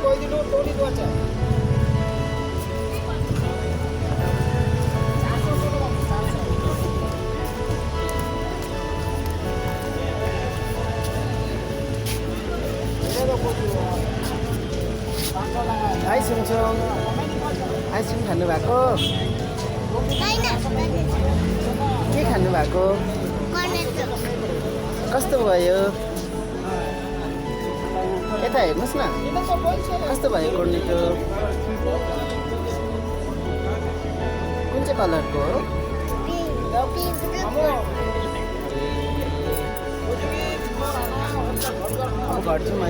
High सुन्छौँ ice cream खानु भएको के खानु भएको कस्तो भयो यता हेर्नुहोस् न कस्तो भयो कोर्नेटो कुन चाहिँ कलरको हो अब घर जाउँ है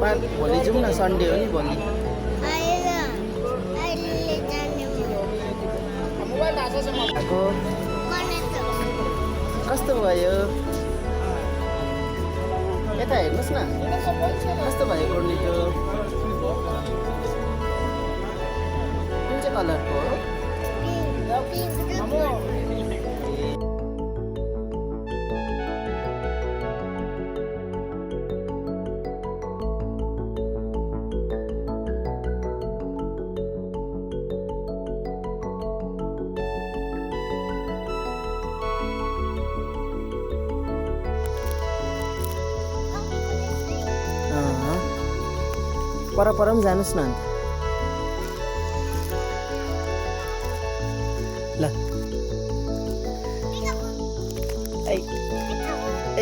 पार्क भोलि जाउँ न सन्डे हो नि भोलि कस्तो भयो यता हेर्नुहोस् न कस्तो भयो कोर्नेटो कुन चाहिँ कलरको हो पर पनि जानुहोस् न अन्त ल ऐ ऐ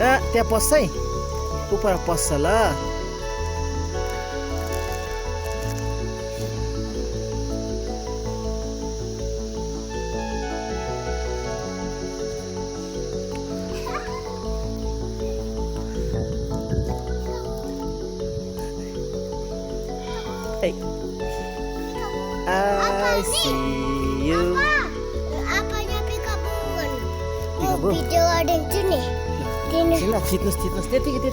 ऐ त्यहाँ पस्छ है उपर पस्छ ल Hey, I see you. Apanya Peekaboo? Peekaboo? Video ada itu nih. Sini, fitness, त्यतिकै